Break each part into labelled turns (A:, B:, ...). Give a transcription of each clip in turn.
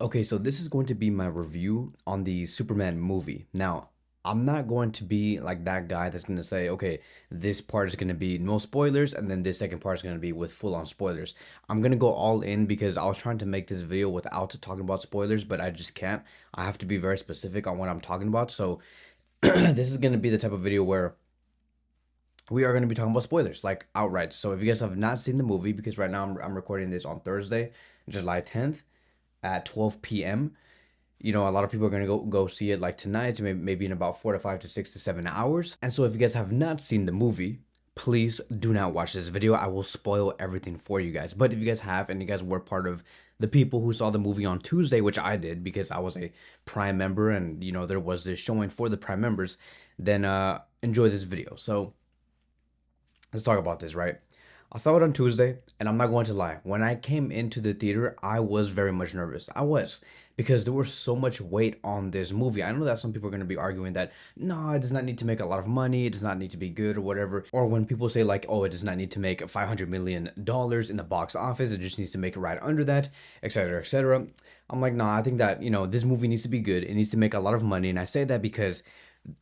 A: Okay, so this is going to be my review on the Superman movie. Now, I'm not going to be like that guy that's going to say, okay, this part is going to be no spoilers, and then this second part is going to be with full on spoilers. I'm going to go all in because I was trying to make this video without talking about spoilers, but I just can't. I have to be very specific on what I'm talking about. So, this is going to be the type of video where we are going to be talking about spoilers, like outright. So, if you guys have not seen the movie, because right now I'm recording this on Thursday, July 10th at 12 p.m. You know, a lot of people are gonna go see it like tonight, maybe in about 4 to 5 to 6 to 7 hours. And so if you guys have not seen the movie, please do not watch this video. I will spoil everything for you guys. But if you guys have, and you guys were part of the people who saw the movie on Tuesday, which I did because I was a Prime member, and you know there was this showing for the Prime members, then enjoy this video. So let's talk about this, right? I saw it on Tuesday, and I'm not going to lie. When I came into the theater, I was very much nervous. I was, because there was so much weight on this movie. I know that some people are going to be arguing that, no, it does not need to make a lot of money. It does not need to be good or whatever. Or when people say like, oh, it does not need to make $500 million in the box office. It just needs to make it right under that, etc., etc. I'm like, nah, I think that, you know, this movie needs to be good. It needs to make a lot of money. And I say that because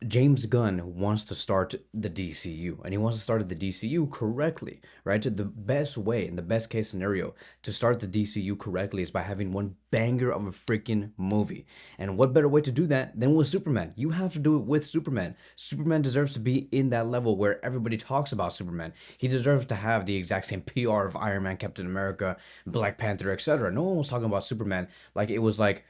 A: James Gunn wants to start the DCU, and he wants to start the DCU correctly, right? The best way, in the best case scenario, to start the DCU correctly is by having one banger of a freaking movie. And what better way to do that than with Superman? You have to do it with Superman. Superman deserves to be in that level where everybody talks about Superman. He deserves to have the exact same PR of Iron Man, Captain America, Black Panther, etc. No one was talking about Superman like it was like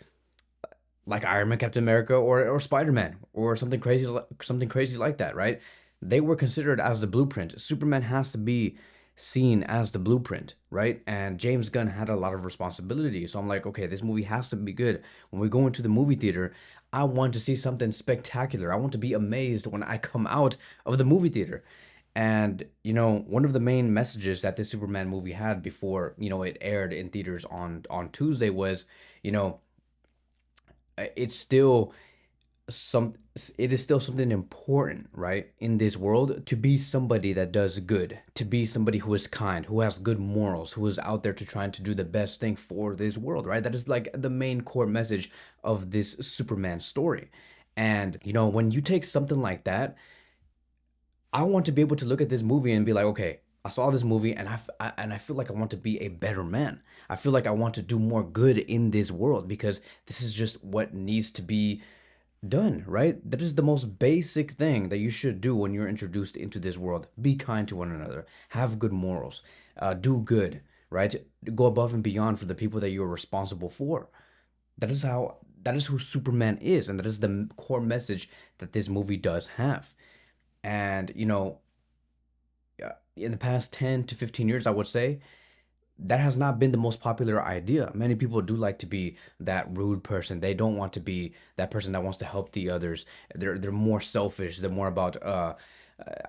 A: Iron Man, Captain America, or Spider-Man, or something crazy like that, right? They were considered as the blueprint. Superman has to be seen as the blueprint, right? And James Gunn had a lot of responsibility. So I'm like, okay, this movie has to be good. When we go into the movie theater, I want to see something spectacular. I want to be amazed when I come out of the movie theater. And, you know, one of the main messages that this Superman movie had before, you know, it aired in theaters on Tuesday was, you know, it's still some it is still something important, right, in this world, to be somebody that does good, to be somebody who is kind, who has good morals, who is out there to trying to do the best thing for this world, right? That is like the main core message of this Superman story. And you know, when you take something like that, I want to be able to look at this movie and be like, okay, I saw this movie, and I feel like I want to be a better man. I feel like I want to do more good in this world because this is just what needs to be done, right? That is the most basic thing that you should do when you're introduced into this world. Be kind to one another, have good morals, do good, right? Go above and beyond for the people that you're responsible for. That is who Superman is, and that is the core message that this movie does have. And you know, in the past 10 to 15 years, I would say, that has not been the most popular idea. Many people do like to be that rude person. They don't want to be that person that wants to help the others. They're more selfish. They're more about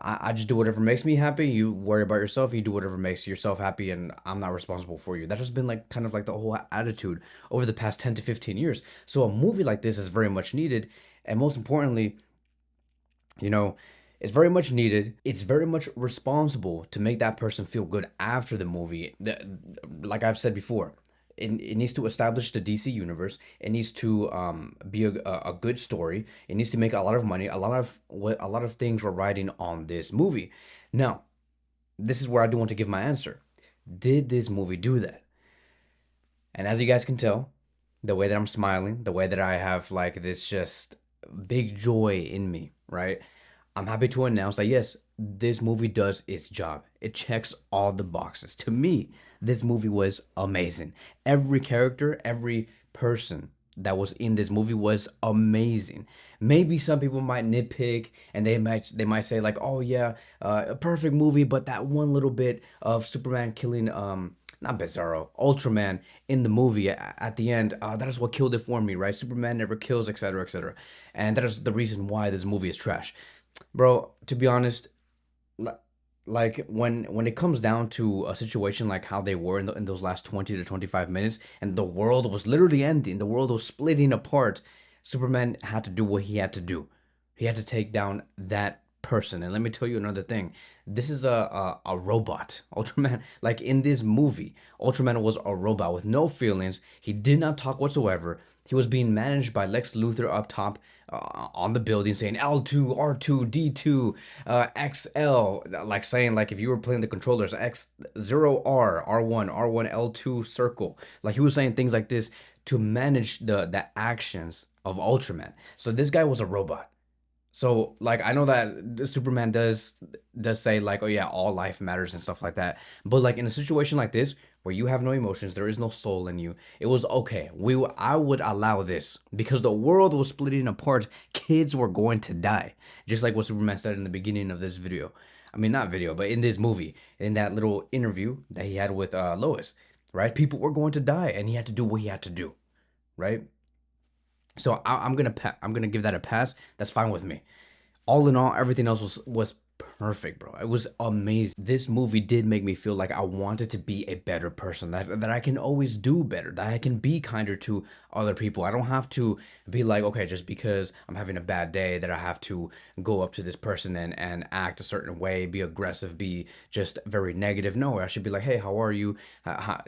A: I just do whatever makes me happy. You worry about yourself. You do whatever makes yourself happy, and I'm not responsible for you. That has been like kind of like the whole attitude over the past 10 to 15 years. So a movie like this is very much needed, and most importantly, you know, it's very much needed. It's very much responsible to make that person feel good after the movie. Like I've said before, it needs to establish the DC universe. It needs to be a good story. It needs to make a lot of money. A lot of things were riding on this movie. Now, this is where I do want to give my answer. Did this movie do that? And as you guys can tell, the way that I'm smiling, the way that I have like this just big joy in me, right? I'm happy to announce that yes, this movie does its job. It checks all the boxes. To me, this movie was amazing. Every character, every person that was in this movie was amazing. Maybe some people might nitpick, and they might say like, "Oh yeah, a perfect movie," but that one little bit of Superman killing not Bizarro, Ultraman in the movie at the end, that is what killed it for me, right? Superman never kills, etc., etc., and that is the reason why this movie is trash. Bro, to be honest, like when it comes down to a situation like how they were in those last 20 to 25 minutes, and the world was literally ending, the world was splitting apart, Superman had to do what he had to do. He had to take down that person. And let me tell you another thing. This is a robot. Ultraman, like in this movie, Ultraman was a robot with no feelings. He did not talk whatsoever. He was being managed by Lex Luthor up top on the building saying L2, R2, D2, XL, like saying like if you were playing the controllers, X0R, R1, R1, L2 circle. Like he was saying things like this to manage the actions of Ultraman. So this guy was a robot. So like I know that Superman does say like, oh yeah, all life matters and stuff like that. But like in a situation like this where you have no emotions, there is no soul in you, it was okay. I would allow this because the world was splitting apart. Kids were going to die, just like what Superman said in the beginning of this video. I mean, not video, but in this movie, in that little interview that he had with Lois, right? People were going to die, and he had to do what he had to do, right? So I'm gonna give that a pass. That's fine with me. All in all, everything else was perfect, bro. It was amazing. This movie did make me feel like I wanted to be a better person. That I can always do better. That I can be kinder to other people. I don't have to be like, okay, just because I'm having a bad day, that I have to go up to this person and act a certain way, be aggressive, be just very negative. No, I should be like, hey, how are you?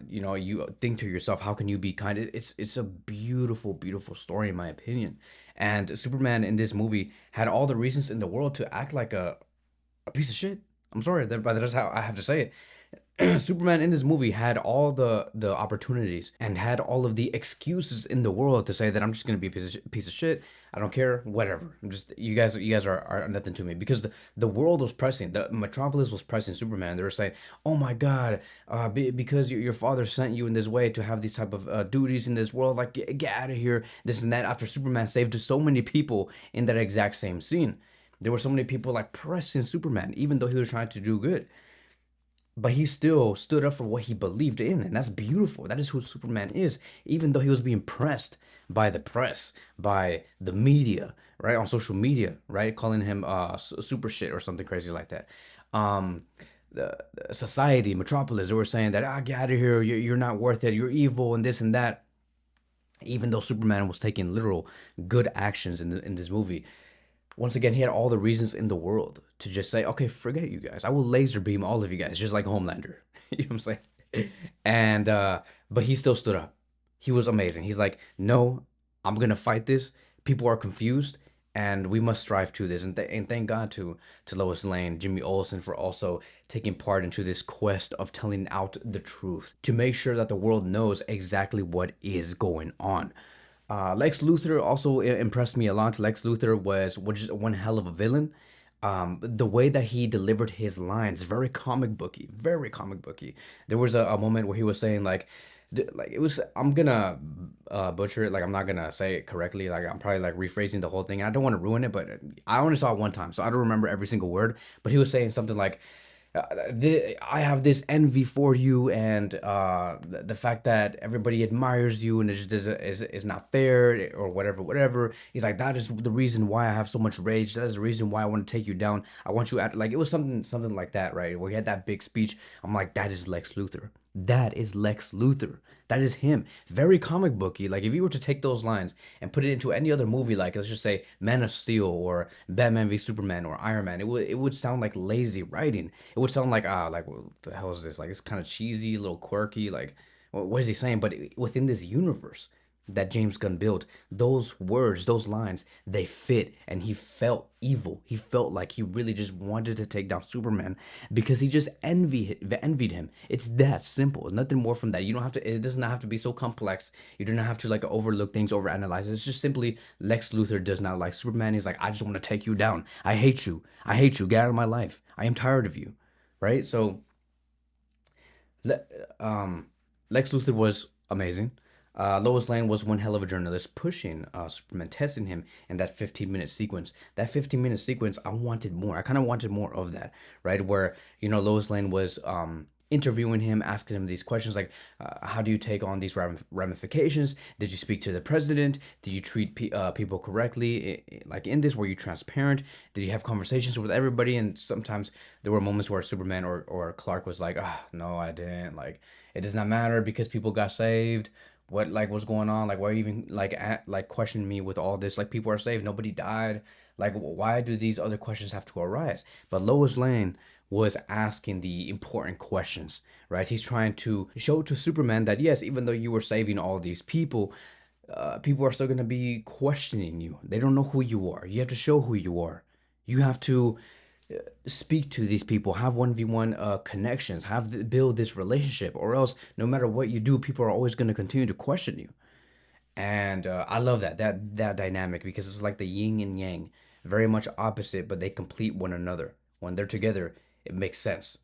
A: You know, you think to yourself, how can you be kind? It's a beautiful, beautiful story in my opinion. And Superman in this movie had all the reasons in the world to act like a piece of shit. I'm sorry, but that's how I have to say it. Superman in this movie had all the opportunities and had all of the excuses in the world to say that I'm just gonna be a piece of shit. I don't care, whatever. I'm just you guys are nothing to me because the world was pressing, the Metropolis was pressing Superman. They were saying, oh my God, because your father sent you in this way to have these type of duties in this world, like get out of here, this and that. After Superman saved so many people in that exact same scene. There were so many people like pressing Superman, even though he was trying to do good. But he still stood up for what he believed in, and that's beautiful. That is who Superman is, even though he was being pressed by the press, by the media, right? On social media, right? Calling him super shit or something crazy like that. Um, the society, Metropolis, they were saying that, get out of here, you're not worth it, you're evil, and this and that. Even though Superman was taking literal good actions in this movie, once again, he had all the reasons in the world to just say, okay, forget you guys. I will laser beam all of you guys, just like Homelander. You know what I'm saying? And but he still stood up. He was amazing. He's like, no, I'm gonna fight this. People are confused, and we must strive to this. And thank God to Lois Lane, Jimmy Olsen for also taking part into this quest of telling out the truth to make sure that the world knows exactly what is going on. Lex Luthor also impressed me a lot. Lex Luthor was just one hell of a villain. The way that he delivered his lines, very comic booky, very comic booky. There was a moment where he was saying like it was. I'm gonna butcher it. Like I'm not gonna say it correctly. Like I'm probably like rephrasing the whole thing. I don't want to ruin it, but I only saw it one time, so I don't remember every single word. But he was saying something like I have this envy for you, and the fact that everybody admires you, and it just is not fair, or whatever, whatever. He's like, that is the reason why I have so much rage. That is the reason why I want to take you down. I want you at like it was something like that, right? Where he had that big speech. I'm like, that is Lex Luthor. That is Lex Luthor. That is him. Very comic booky. Like if you were to take those lines and put it into any other movie, like let's just say Man of Steel or Batman v Superman or Iron Man, it would sound like lazy writing. It would sound like like what the hell is this? Like it's kind of cheesy, a little quirky. Like what is he saying? But within this universe that James Gunn built, those words, those lines, they fit, and he felt evil. He felt like he really just wanted to take down Superman because he just envied him. It's that simple. Nothing more from that. You don't have to. It does not have to be so complex. You do not have to like overlook things, overanalyze it. It's just simply Lex Luthor does not like Superman. He's like, I just want to take you down. I hate you. I hate you. Get out of my life. I am tired of you. Right. So Le- um, Lex Luthor was amazing. Lois Lane was one hell of a journalist pushing Superman, testing him in that 15-minute sequence. That 15-minute sequence, I wanted more. I kind of wanted more of that, right? Where, Lois Lane was interviewing him, asking him these questions like, how do you take on these ramifications? Did you speak to the president? Did you treat people correctly? Like in this, were you transparent? Did you have conversations with everybody? And sometimes there were moments where Superman or Clark was like, no, I didn't. Like, it does not matter because people got saved. What's going on? Like, why are you even like questioning me with all this? Like, people are saved, nobody died. Like, why do these other questions have to arise? But Lois Lane was asking the important questions, right? He's trying to show to Superman that yes, even though you were saving all these people, people are still gonna be questioning you. They don't know who you are. You have to show who you are. You have to speak to these people, have 1v1 connections, build this relationship, or else no matter what you do, people are always going to continue to question you. And I love that dynamic because it's like the yin and yang, very much opposite, but they complete one another. When they're together, it makes sense.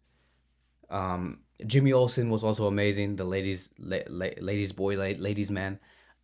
A: Jimmy Olsen was also amazing. The ladies boy, ladies man.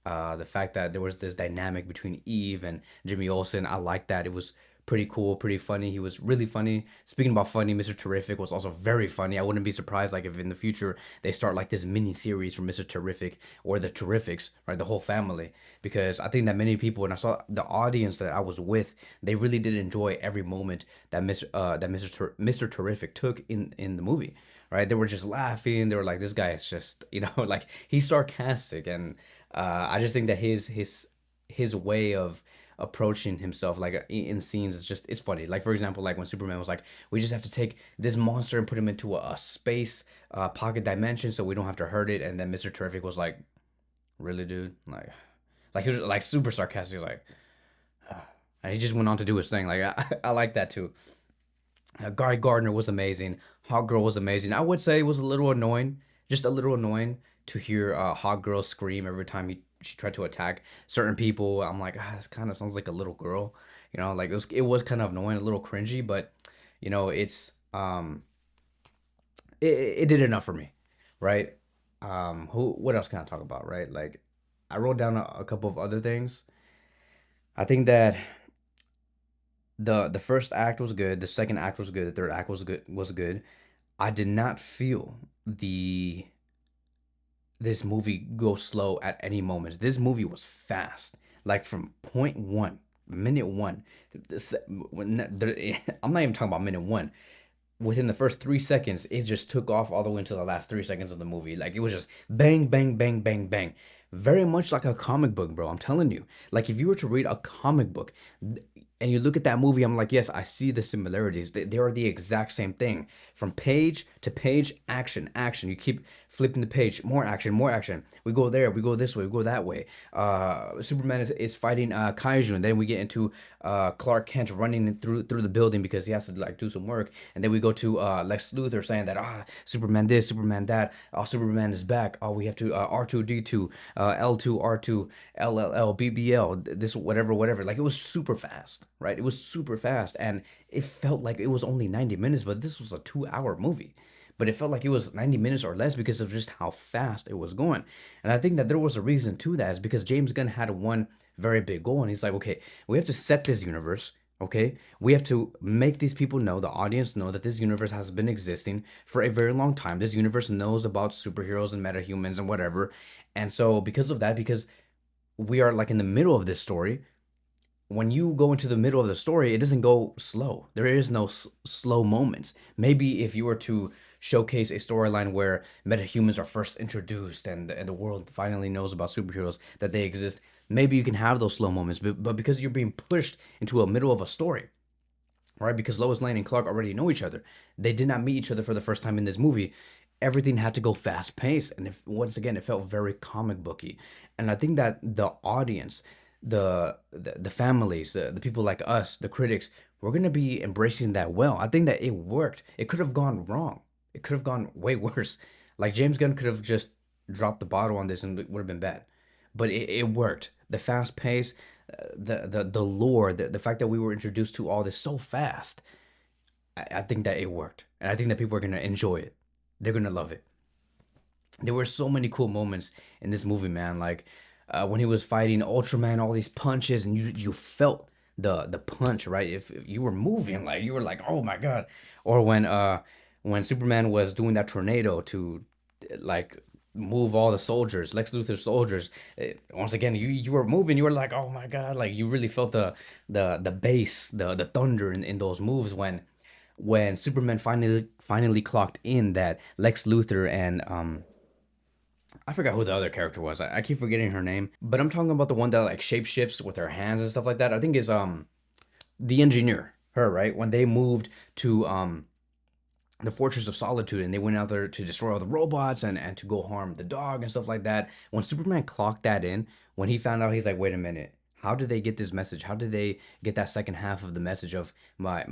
A: The fact that there was this dynamic between Eve and Jimmy Olsen, I like that. It was pretty cool, pretty funny. He was really funny. Speaking about funny, Mr. Terrific was also very funny. I wouldn't be surprised like if in the future they start like this mini series for Mr. Terrific or the Terrifics, right? The whole family. Because I think that many people, and I saw the audience that I was with, they really did enjoy every moment that Mr. Terrific took in the movie, right? They were just laughing. They were like, this guy is just, like he's sarcastic. And I just think that his way of approaching himself like in scenes is just it's funny. Like for example, like when Superman was like, we just have to take this monster and put him into a space pocket dimension so we don't have to hurt it. And then Mr. Terrific was like, really, dude? Like he was like super sarcastic, like, and he just went on to do his thing. Like I like that too. Guy Gardner was amazing. Hot Girl was amazing. I would say it was a little annoying, just a little annoying to hear Hot Girl scream every time she tried to attack certain people. I'm like, this kind of sounds like a little girl, like it was kind of annoying, a little cringy, but it's it did enough for me, right? What else can I talk about, right? Like I wrote down a couple of other things. I think that the first act was good, the second act was good, the third act was good. I did not feel the this movie go slow at any moment. This movie was fast, like from point one, minute one. I'm not even talking about minute one. Within the first 3 seconds, it just took off all the way into the last 3 seconds of the movie. Like it was just bang, bang, bang, bang, bang. Very much like a comic book, bro. I'm telling you. Like if you were to read a comic book and you look at that movie, I'm like, yes, I see the similarities. They are the exact same thing. From page to page, action, action. You keep flipping the page, more action, more action. We go there, we go this way, we go that way. Superman is fighting Kaiju, and then we get into Clark Kent running through the building because he has to like do some work, and then we go to Lex Luthor saying that Superman this, Superman that, Superman is back. We have to R2D2, L2 R2, LLL BBL, this whatever whatever. Like it was super fast, right? It was super fast, and it felt like it was only 90 minutes, but this was a 2 hour movie. But it felt like it was 90 minutes or less because of just how fast it was going. And I think that there was a reason to that, is because James Gunn had one very big goal. And he's like, okay, we have to set this universe. Okay, we have to make these people know, the audience know, that this universe has been existing for a very long time. This universe knows about superheroes and metahumans and whatever. And so, because of that, because we are like in the middle of this story, when you go into the middle of the story, it doesn't go slow. There is no slow moments. Maybe if you were to showcase a storyline where metahumans are first introduced and the world finally knows about superheroes, that they exist, maybe you can have those slow moments. But because you're being pushed into a middle of a story, right? Because Lois Lane and Clark already know each other. They did not meet each other for the first time in this movie. Everything had to go fast paced, and once again, it felt very comic booky. And I think that the audience, the families, the people like us, the critics, we're gonna be embracing that well. I think that it worked. It could have gone wrong. It could have gone way worse. Like James Gunn could have just dropped the bottle on this and it would have been bad. But it worked. The fast pace, the lore, the fact that we were introduced to all this so fast. I think that it worked, and I think that people are gonna enjoy it. They're gonna love it. There were so many cool moments in this movie, man. Like when he was fighting Ultraman, all these punches, and you felt the punch, right? If you were moving, like you were like, oh my god. Or when Superman was doing that tornado to like move all the soldiers, Lex Luthor soldiers. Once again, you were moving. You were like, oh my god, like you really felt the bass, the thunder in those moves when Superman finally clocked in that Lex Luthor and I forgot who the other character was. I keep forgetting her name, but I'm talking about the one that like shapeshifts with her hands and stuff like that. I think is the engineer, her, right? When they moved to the Fortress of Solitude and they went out there to destroy all the robots and to go harm the dog and stuff like that. When Superman clocked that in, when he found out, he's like, wait a minute. How did they get this message? How did they get that second half of the message of my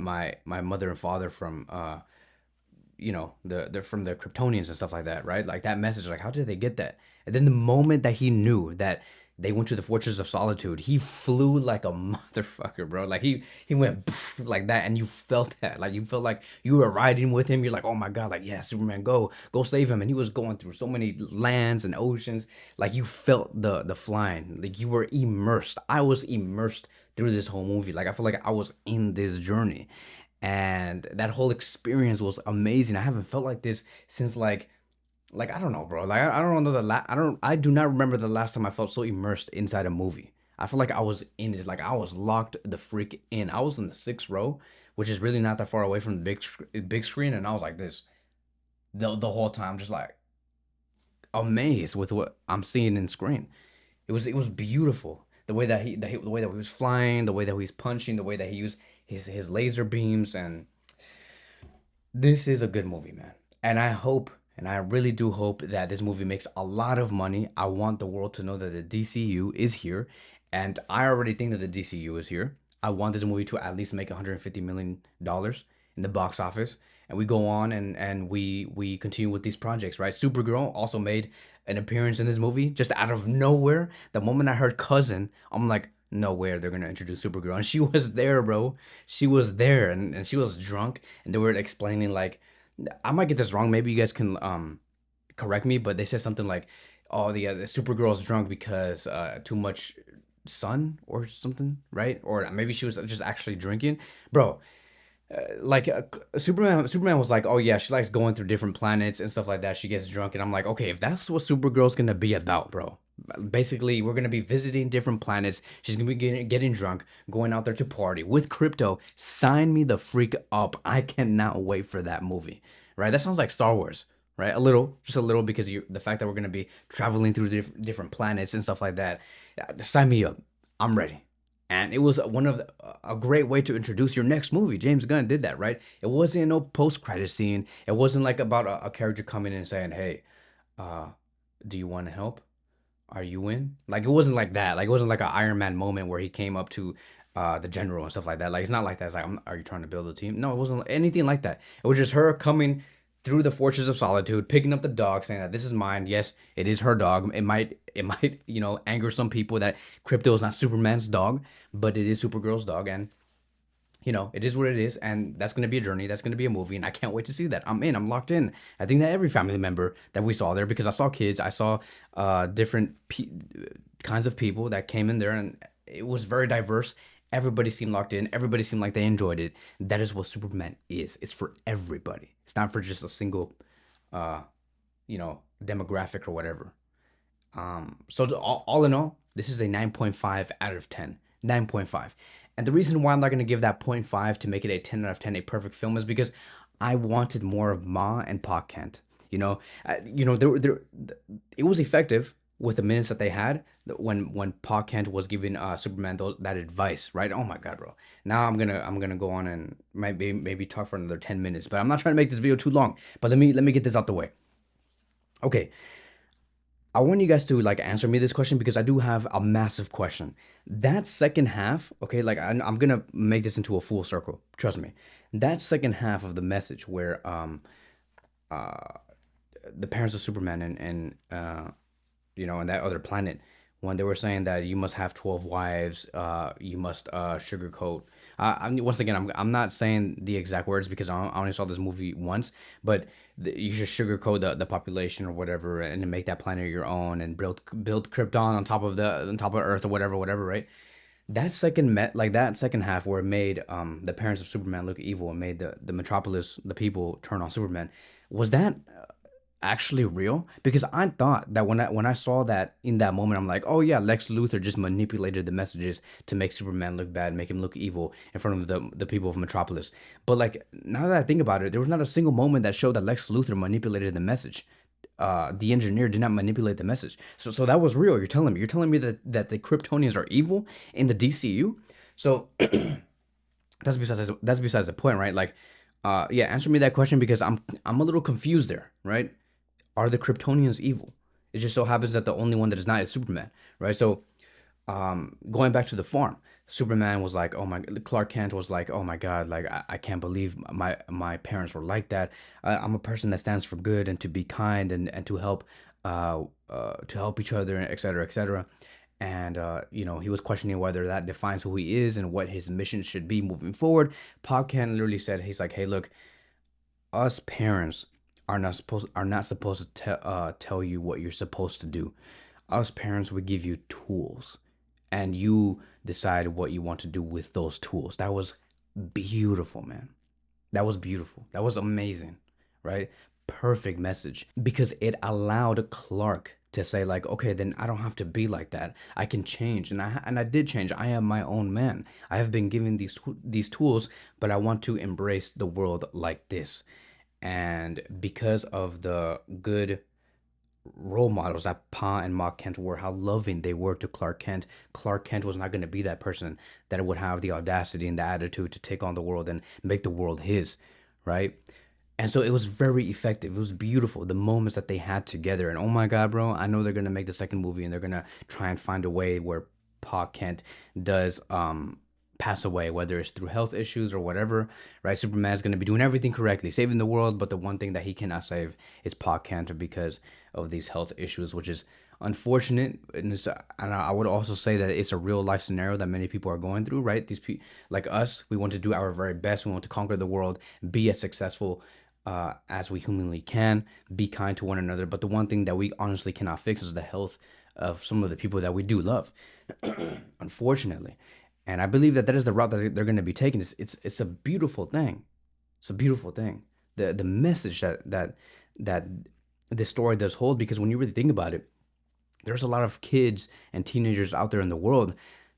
A: mother and father from they're from the Kryptonians and stuff like that, right? Like that message, like how did they get that? And then the moment that he knew that they went to the Fortress of Solitude, he flew like a motherfucker, bro. Like he went like that, and you felt that, like you felt like you were riding with him. You're like, oh my god, like yeah, Superman, go save him. And he was going through so many lands and oceans. Like you felt the flying, like you were immersed. I was immersed through this whole movie. Like I feel like I was in this journey, and that whole experience was amazing. I haven't felt like this since like I don't know, bro. Like I don't know I do not remember the last time I felt so immersed inside a movie. I feel like I was in this, like I was locked the freak in. I was in the sixth row, which is really not that far away from the big screen, and I was like this the whole time, just like amazed with what I'm seeing in screen. It was beautiful. The way that the way that he was flying, the way that he was punching, the way that he used his laser beams, and this is a good movie, man. And I hope, and I really do hope that this movie makes a lot of money. I want the world to know that the DCU is here, and I already think that the DCU is here. I want this movie to at least make $150 million in the box office, and we go on and we continue with these projects, right? Supergirl also made an appearance in this movie just out of nowhere. The moment I heard cousin, I'm like, nowhere they're gonna introduce Supergirl, and she was there, bro. She was there, and she was drunk, and they were explaining like, I might get this wrong. Maybe you guys can correct me, but they said something like, "Oh, the Supergirl's drunk because too much sun or something, right?" Or maybe she was just actually drinking, bro. Like Superman was like, "Oh yeah, she likes going through different planets and stuff like that. She gets drunk," and I'm like, "Okay, if that's what Supergirl's gonna be about, bro." Basically, we're gonna be visiting different planets. She's gonna be getting drunk, going out there to party with crypto. Sign me the freak up! I cannot wait for that movie. Right? That sounds like Star Wars, right? A little, just a little, because the fact that we're gonna be traveling through different planets and stuff like that. Sign me up. I'm ready. And it was a great way to introduce your next movie. James Gunn did that, right? It wasn't no post credit scene. It wasn't like about a character coming in and saying, "Hey, uh, do you want to help? Are you in?" Like it wasn't like that. Like it wasn't like an Iron Man moment where he came up to the general and stuff like that. Like it's not like that. It's like, are you trying to build a team? No, it wasn't anything like that. It was just her coming through the Fortress of Solitude, picking up the dog, saying that this is mine. Yes, it is her dog. It might anger some people that Krypto is not Superman's dog, but it is Supergirl's dog, and it is what it is, and that's gonna be a journey. That's gonna be a movie, and I can't wait to see that. I'm in. I'm locked in. I think that every family member that we saw there, because I saw kids, I saw different kinds of people that came in there, and it was very diverse. Everybody seemed locked in. Everybody seemed like they enjoyed it. That is what Superman is. It's for everybody. It's not for just a single, uh, demographic or whatever. So all in all, this is a 9.5 out of 10. 9.5. And the reason why I'm not going to give that point 0.5 to make it a 10 out of 10, a perfect film, is because I wanted more of Ma and Pa Kent. It was effective with the minutes that they had when Pa Kent was giving Superman that advice, right? Oh my God, bro. Now I'm gonna go on and maybe talk for another 10 minutes, but I'm not trying to make this video too long. But let me get this out the way. Okay, I want you guys to like answer me this question, because I do have a massive question. That second half, okay, like I'm gonna make this into a full circle. Trust me. That second half of the message where uh the parents of Superman and on that other planet, when they were saying that you must have 12 wives, you must sugarcoat. Once again, I'm not saying the exact words because I only saw this movie once, but you should sugarcoat the population or whatever, and then make that planet your own, and build Krypton on top of Earth or whatever, right? That second half where it made the parents of Superman look evil and made the Metropolis, the people, turn on Superman. Was that actually real? Because I thought that when I saw that in that moment, I'm like, oh yeah, Lex Luthor just manipulated the messages to make Superman look bad, make him look evil in front of the people of Metropolis. But like now that I think about it, there was not a single moment that showed that Lex Luthor manipulated the message. The engineer did not manipulate the message. So that was real. You're telling me that the Kryptonians are evil in the DCU. So that's besides the point, right? Like, yeah, answer me that question because I'm a little confused there, right? Are the Kryptonians evil? It just so happens that the only one that is not is Superman, right? So, going back to the farm, Superman was like, oh my, Clark Kent was like, oh my God, like I can't believe my parents were like that. I'm a person that stands for good and to be kind and to help each other, et cetera, et cetera. And you know, he was questioning whether that defines who he is and what his mission should be moving forward. Pop Kent literally said, he's like, hey, look, us parents are not supposed to tell you what you're supposed to do. Us parents would give you tools, and you decide what you want to do with those tools. That was beautiful, man. That was beautiful. That was amazing, right? Perfect message because it allowed Clark to say like, okay, then I don't have to be like that. I can change, and I did change. I am my own man. I have been given these tools, but I want to embrace the world like this. And because of the good role models that Pa and Ma Kent were, how loving they were to Clark Kent. Clark Kent was not going to be that person that would have the audacity and the attitude to take on the world and make the world his, right? And so it was very effective. It was beautiful. The moments that they had together. And oh my God, bro, I know they're going to make the second movie and they're going to try and find a way where Pa Kent does pass away, whether it's through health issues or whatever, right? Superman's going to be doing everything correctly, saving the world, but the one thing that he cannot save is Pa Kent because of these health issues, which is unfortunate. And I would also say that it's a real life scenario that many people are going through, right? These people, like us, we want to do our very best. We want to conquer the world, be as successful as we humanly can, be kind to one another. But the one thing that we honestly cannot fix is the health of some of the people that we do love, unfortunately. And I believe that that is the route that they're going to be taking. It's a beautiful thing. It's a beautiful thing. The message that this story does hold, because when you really think about it, there's a lot of kids and teenagers out there in the world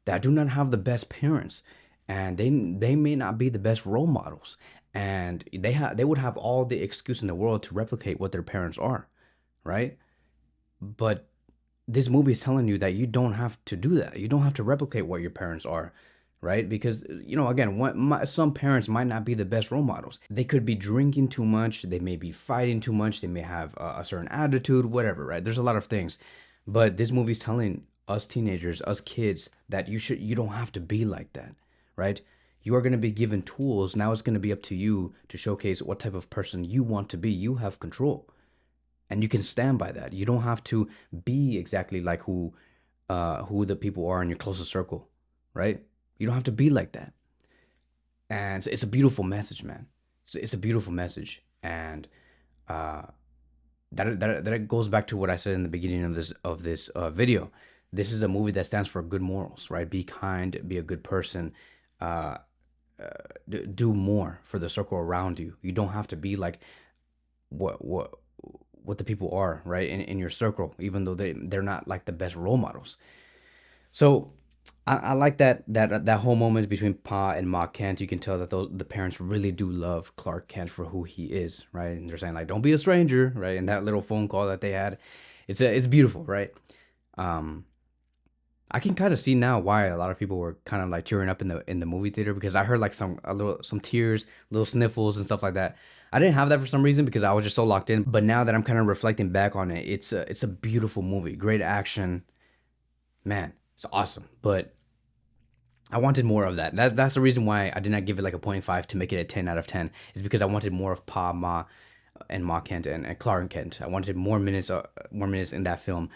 A: that do not have the best parents, and they may not be the best role models, and they would have all the excuse in the world to replicate what their parents are, right? But this movie is telling you that you don't have to do that. You don't have to replicate what your parents are, right? Because you know, again, some parents might not be the best role models. They could be drinking too much. They may be fighting too much. They may have a certain attitude, whatever, right? There's a lot of things, but this movie's telling us teenagers, us kids, that you don't have to be like that, right? You are going to be given tools. Now it's going to be up to you to showcase what type of person you want to be. You have control and you can stand by that. You don't have to be exactly like who the people are in your closest circle, right? You don't have to be like that. And it's a beautiful message, man. It's a beautiful message, and uh, that goes back to what I said in the beginning of this video. This is a movie that stands for good morals, right? Be kind, be a good person, uh, do more for the circle around you. You don't have to be like what what what the people are, right, in your circle, even though they're not like the best role models. So I like that whole moment between Pa and Ma Kent. You can tell that the parents really do love Clark Kent for who he is, right? And they're saying like, "Don't be a stranger," right? And that little phone call that they had, it's beautiful, right? Um, I can kind of see now why a lot of people were kind of like tearing up in the movie theater, because I heard like some tears, little sniffles and stuff like that. I didn't have that for some reason because I was just so locked in. But now that I'm kind of reflecting back on it, it's a beautiful movie, great action, man, it's awesome. But I wanted more of that. That's the reason why I did not give it like a point 0.5 to make it a 10 out of 10. Is because I wanted more of Pa, Ma, and Ma Kent and Clark Kent. I wanted more minutes in that film.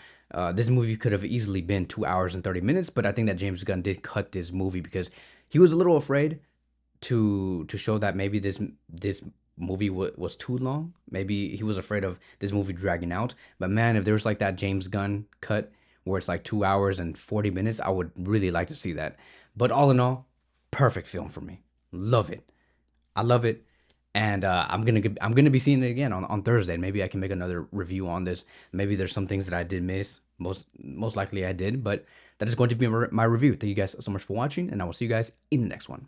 A: This movie could have easily been 2 hours and 30 minutes, but I think that James Gunn did cut this movie because he was a little afraid to show that maybe this movie was too long. Maybe he was afraid of this movie dragging out. But man, if there was like that James Gunn cut where it's like 2 hours and 40 minutes, I would really like to see that. But all in all, perfect film for me. Love it. I love it. And I'm gonna be seeing it again on Thursday. And maybe I can make another review on this. Maybe there's some things that I did miss. Most likely I did, but that is going to be my review. Thank you guys so much for watching, and I will see you guys in the next one.